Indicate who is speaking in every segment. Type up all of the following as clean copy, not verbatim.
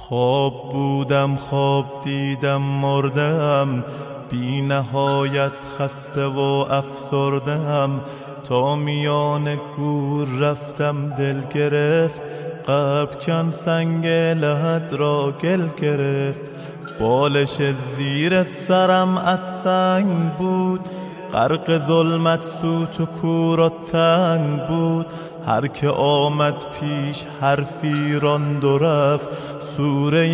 Speaker 1: خواب بودم خواب دیدم مردم، بی نهایت خسته و افسردم. تا میان گور رفتم دل گرفت، قلب کن سنگ لحد را گل گرفت. بالش زیر سرم از سنگ بود، غرق ظلمت سوت و کور و تنگ بود. هر که آمد پیش حرفی راند و رفت، سوره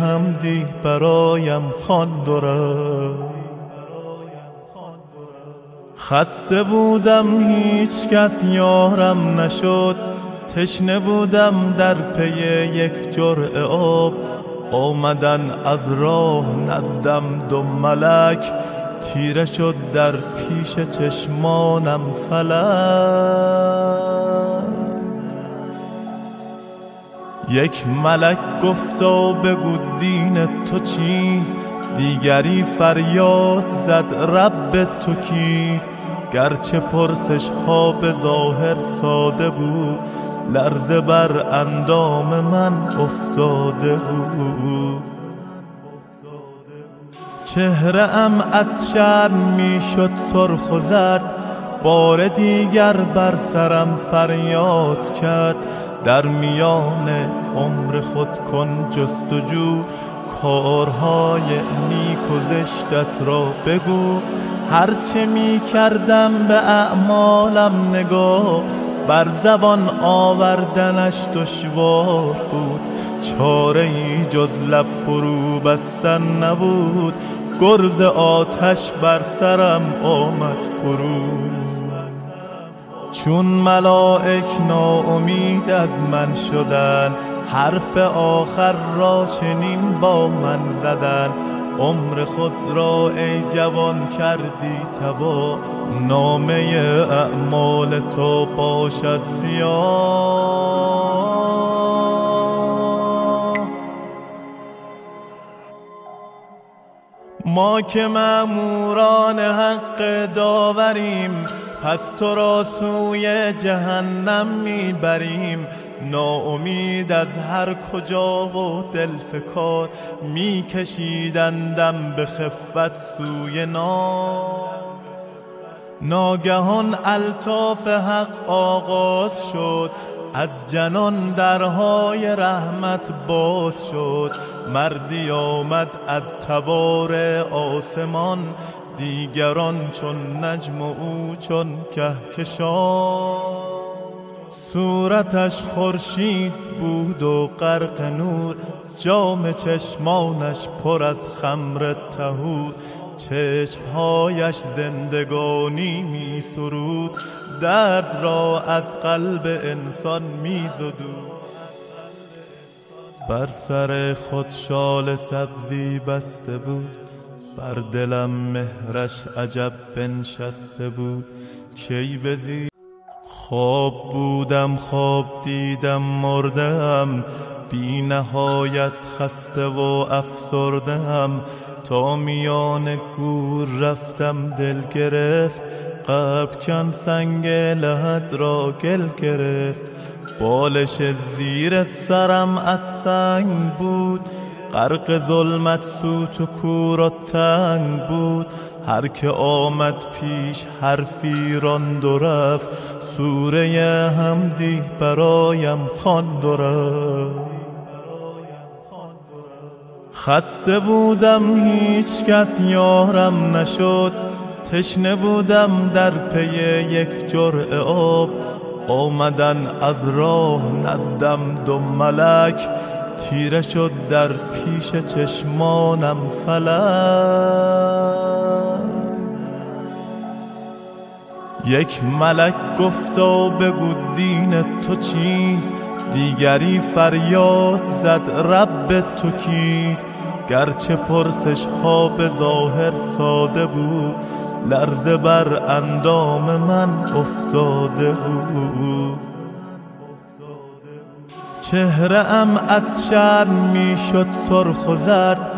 Speaker 1: حمدی برایم خواند و رفت. خسته بودم هیچ کس یارم نشد، تشنه بودم در پی یک جرعه آب. آمدن از راه نزدم دو ملک، تیره شد در پیش چشمانم فلک. یک ملک گفتا بگو دین تو چیست، دیگری فریاد زد رب تو کیست. گرچه پرسش ها به ظاهر ساده بود، لرزه بر اندام من افتاده بود. چهره ام از شرم می شد سرخ و زرد، بار دیگر بر سرم فریاد کرد. در میان عمر خود کن جستجو، کارهای نیک و زشتت را بگو. هرچه می کردم به اعمالم نگاه، بر زبان آوردنش دشوار بود. چاره ای جز لب فرو بستن نبود، گرز آتش بر سرم آمد فرو. چون ملائک ناامید از من شدن، حرف آخر را چنین با من زدن. عمر خود را ای جوان کردی تباه، نامه اعمال تو باشد سیاه. ما که مأموران حق داوریم، پس تو را سوی جهنم میبریم. ناامید از هر کجا و دلفکار، میکشیدندم به خفت سوی نار. ناگهان الطاف حق آغاز شد، از جنان درهای رحمت باز شد. مردی آمد از تبار آسمان، دیگران چون نجم و او چون کهکشان. صورتش خورشید بود و غرق نور، جام چشمانش پر از خمر طهور. چشمهایش زندگانی می سرود، درد را از قلب انسان می زدود. بر سر خود شال سبزی بسته بود، بر دلم مهرش عجب بنشسته بود. کی بزی خواب بودم خواب دیدم مردم، بی نهایت خسته و افسردم. تا میان گور رفتم دل گرفت، قلب کن سنگ لحد را گل گرفت. بالش زیر سرم از سنگ بود، غرق ظلمت سوت و کور و تنگ بود. هر که آمد پیش حرفی راند و رفت، سوره حمدی برایم خواند و رفت. خسته بودم هیچ کس یارم نشد، تشنه بودم در پی یک جرعه آب. آمدن از راه نزدم دو ملک، تیره شد در پیش چشمانم فلک. یک ملک گفتا بگو دین تو چیست، دیگری فریاد زد رب تو کیست. گرچه پرسش ها به ظاهر ساده بود، لرزه بر اندام من افتاده بود. چهره ام از شرم می شد سرخ و زرد،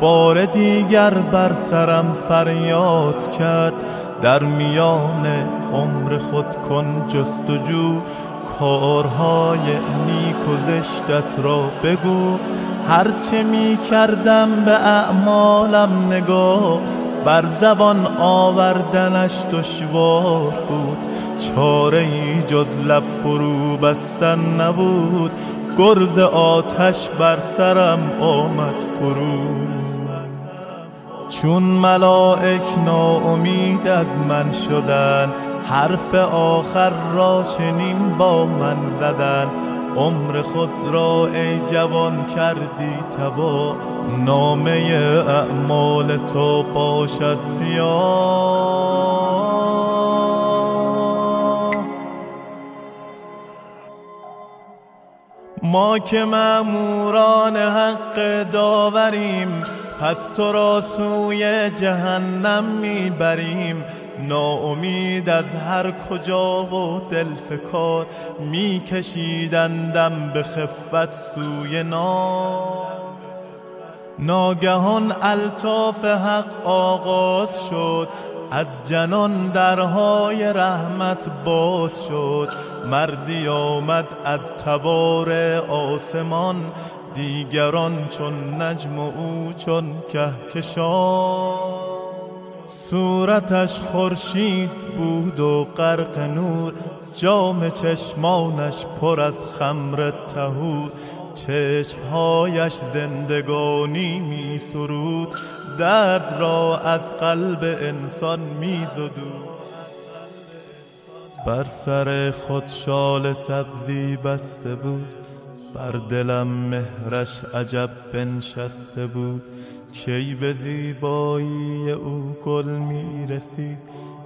Speaker 1: بار دیگر بر سرم فریاد کرد. در میان عمر خود کن جستجو، کارهای نیک و زشتت را بگو. هرچه می کردم به اعمالم نگاه، بر زبان آوردنش دشوار بود. چاره ای جز لب فرو بستن نبود، گرز آتش بر سرم آمد فرو. چون ملائک ناامید از من شدن، حرف آخر را چنین با من زدن. عمر خود را ای جوان کردی تباه، نامه اعمال تو باشد سیاه. ما که مأموران حق داوریم، پس تو را سوی جهنم میبریم. ناامید از هر کجا و دل فکار، میکشیدندم به خفت سوی نار. ناگهان الطاف حق آغاز شد، از جنان درهای رحمت باز شد. مردی آمد از تبار آسمان، دیگران چون نجم و او چون کهکشان. صورتش خورشید بود و غرق نور، جام چشمانش پر از خمر طهور. چشمهایش زندگانی می سرود، درد را از قلب انسان می زدود. بر سر خود شال سبزی بسته بود، بر دلم مهرش عجب بنشسته بود. کی به زیبایی او گل می رسید،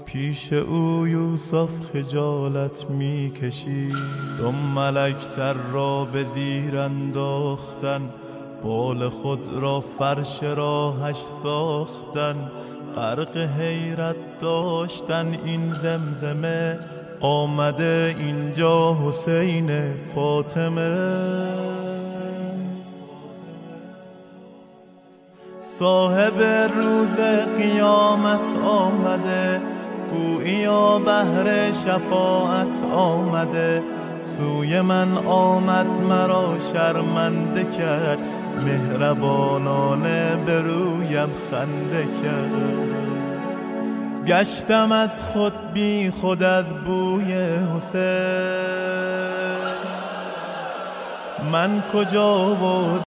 Speaker 1: پیش او یوسف خجالت می کشید. دو ملک سر را به زیر انداختن، بال خود را فرش راهش ساختن. غرق حیرت داشتن این زمزمه، آمده اینجا حسین فاطمه. صاحب روز قیامت آمده، گوییا بهر شفاعت آمده. سوی من آمد مرا شرمنده کرد، مهربانانه به رویم خنده کرد. گشتم از خود بی خود از بوی حسین، من کجا و